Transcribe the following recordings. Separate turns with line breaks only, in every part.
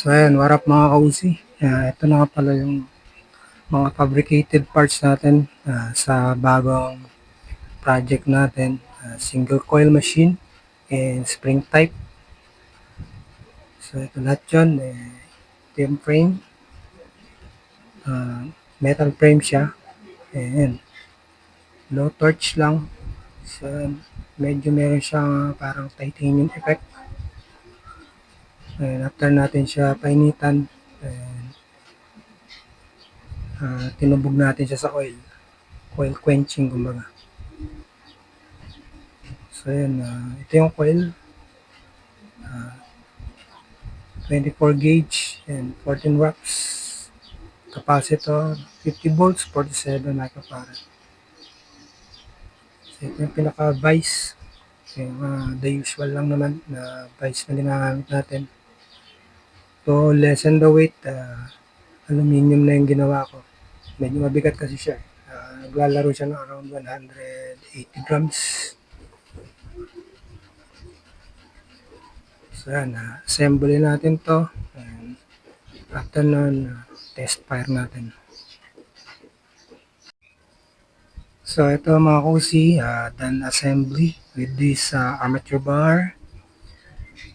So ayan, what up mga ka-Uzi? Ito na nga pala yung mga fabricated parts natin sa bagong project natin. Single coil machine and spring type. So ito lahat yun. Ito yung frame. Uh, Metal frame siya. And low torch lang. So medyo meron siyang parang titanium effect. And after natin siya painitan, tinubog natin siya sa oil. Coil quenching kumbaga. So yun, ito yung coil. 24 gauge and 14 watts. Capacitor, 50 volts, 47 microfarad. So ito yung pinaka-vice. Yung, the usual lang naman na vice na ginagamit natin. To lessen the weight, aluminum na yung ginawa ko. Medyo mabigat kasi siya. Naglalaro siya ng around 180 grams. So yan, assembly natin to. And after nun, test fire natin. So ito mga kusi, done assembly with this armature bar.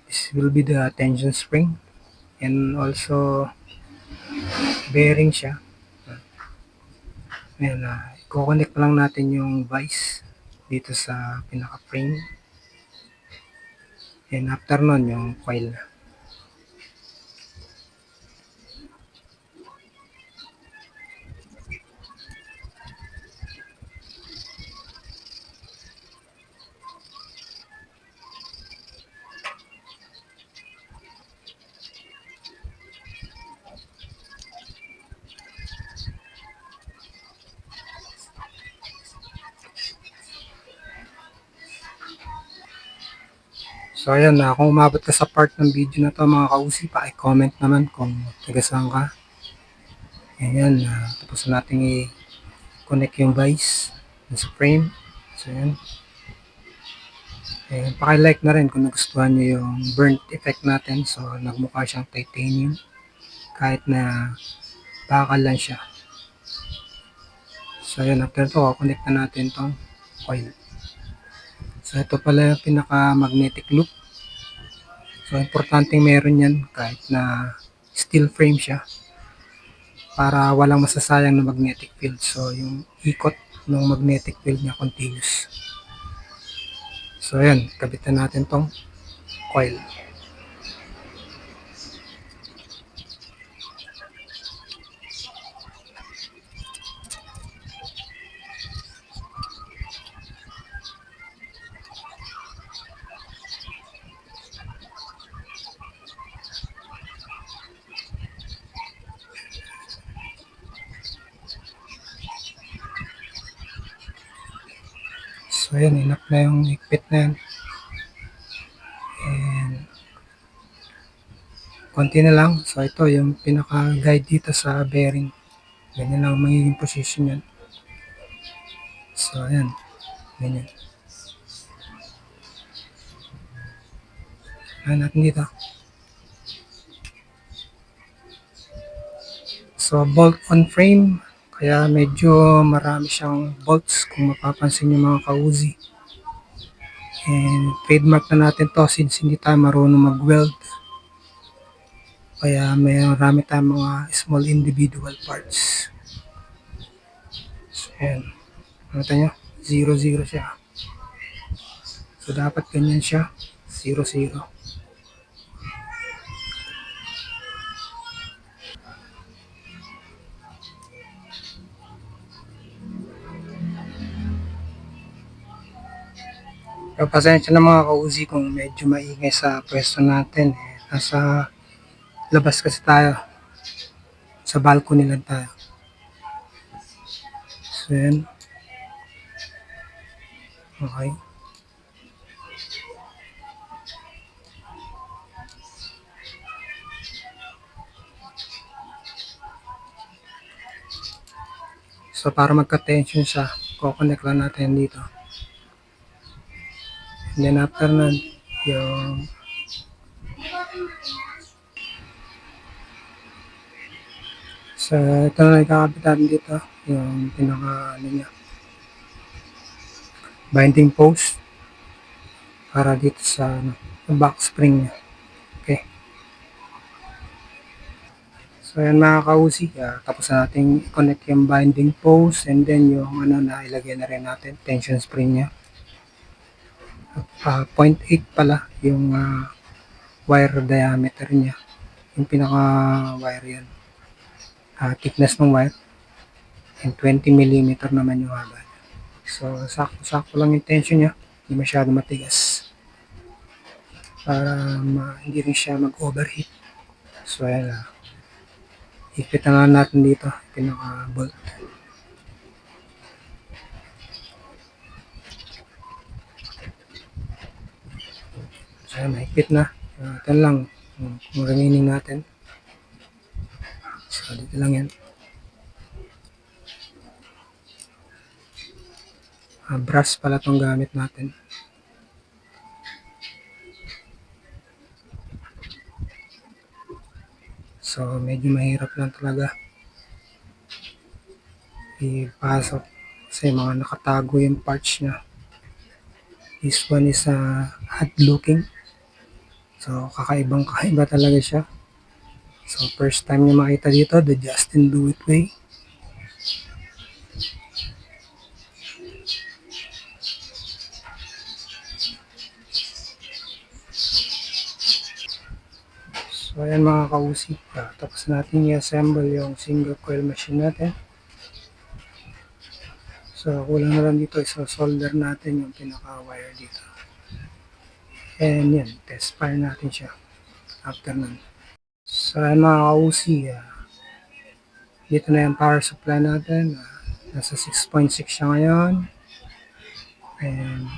This will be the tension spring and also bearing siya. Ayan, i-connect lang natin yung vice dito sa pinaka frame. And after nun yung coil. So ayan, kung umabot ka sa part ng video na to mga kausi, pa-comment naman kung taga saan ka. Ayan, tapos natin i-connect yung vice sa frame. So ayan. Ayan, paki-like na rin kung nagustuhan nyo yung burnt effect natin. So nagmukha siyang titanium kahit na bakal lang siya. So ayan, after to, connect na natin tong coil. So ito pala yung pinaka-magnetic loop. So, importanteng meron yan kahit na steel frame siya para walang masasayang na magnetic field. So, yung ikot ng magnetic field niya continuous. So, ayan. Kabitan natin tong coil. So, ayan. Enough na yung ikpit na yan. And, konti na lang. So, ito yung pinaka-guide dito sa bearing. Ganyan lang magiging position yan. So, ayan. Ganyan. Ayan natin dito. So, bolt on frame. Kaya medyo marami siyang bolts kung mapapansin nyo mga ka-Uzi. And trademark na natin to since hindi tayo marunong mag-weld. Kaya may marami tayong mga small individual parts. So, ayan. Nakita nyo? 0-0 siya. So, dapat ganyan siya. 0-0. Pero pasensya na mga ka-Uzi kung medyo maingay sa pwesto natin. Nasa labas kasi tayo. Sa balcony lang tayo. So, yan. Okay. So, para magka-tension siya, kukonect lang natin dito. And then after nun, yung So, ito na ikakabit natin dito, yung pinaka ano niya, binding post para dito sa ano, back spring niya. Okay. So, yan mga ka-Uzi, tapos na natin i-connect yung binding post and then yung ano na ilagay na rin natin, tension spring niya. 0.8 pala yung wire diameter niya. Yung pinaka wire yan. Thickness ng wire. And 20 mm naman yung haba niya. So, sakto-sakto lang yung tension niya. Hindi masyado matigas. Para hindi rin siya mag-overheat. So, ayan na. Ipit na natin dito. Pinaka-bolt. So, ayan, mahigpit na. Ito lang. Kung remaining natin. So, dito lang yan. Brass pala itong gamit natin. So, medyo mahirap lang talaga ipasok kasi mga nakatago yung parts niya. This one is odd looking. So, kakaiba talaga siya. So, first time niyo makita dito, the Justin Do It way. So, ayan mga ka-Uzi. Tapos natin i-assemble yung single coil machine natin. So, kulang na lang dito, iso-solder natin yung pinaka-wire dito. And yan, test fire natin siya after nun. So, ayan mga ka-Uzi. Dito na yung power supply natin. Nasa 6.6 siya ngayon. And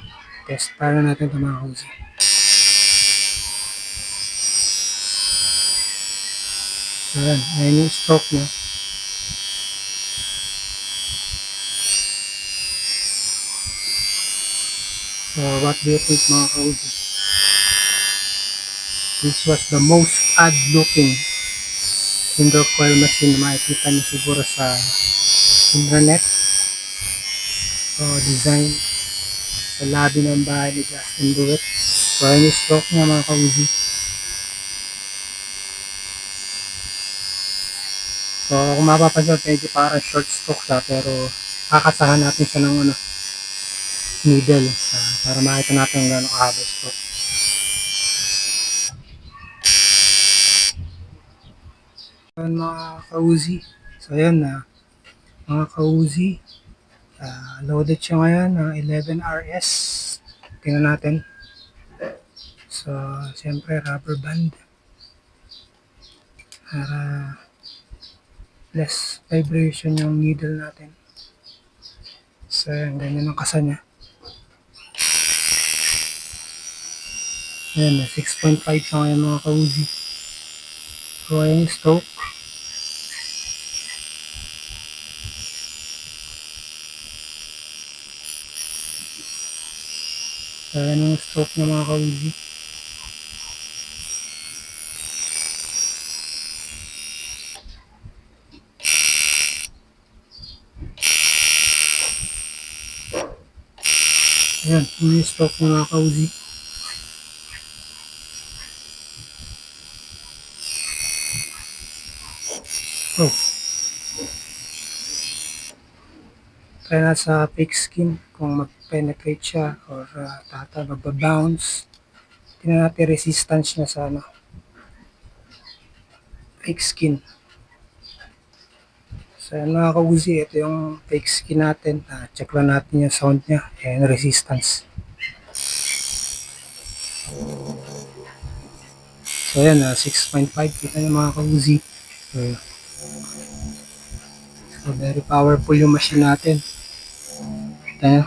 test fire na natin ito mga ka-Uzi. Ayan yung stroke niya. So, what do you think mga ka-Uzi? This was the most odd looking single coil machine na makikita niyo siguro sa internet o design sa lobby ng bahay ni Justin Do It. So, ayan yung stroke niya mga ka-Uzi. So, kung mapapansin, medyo parang short stroke siya pero kakasahan natin siya ng ano, needle para makita natin kung gano'ng kahaba stroke. Ayan mga ka-Uzi. So, ayan na. Mga ka-Uzi. Loaded siya ngayon ng 11RS. Tingnan natin. So, siyempre rubber band. Para less vibration yung needle natin. So, ganyan ang kasa niya. Ayan, 6.5 siya ngayon mga ka-Uzi. So, ayan yung stroke. So, ayan yung stroke ng mga ka-Uzi. Ayan, yung stroke ng mga ka-Uzi. Oh. Try na sa fake skin kung mag-penetrate siya or magbabounce. Tingnan natin resistance niya sa ano, fake skin. So mga ka-Uzi, ito yung fake skin natin. Check lang natin yung sound niya and resistance. So yan, 6.5. Kita nyo mga ka-Uzi. So very powerful yung machine natin. Kita nyo.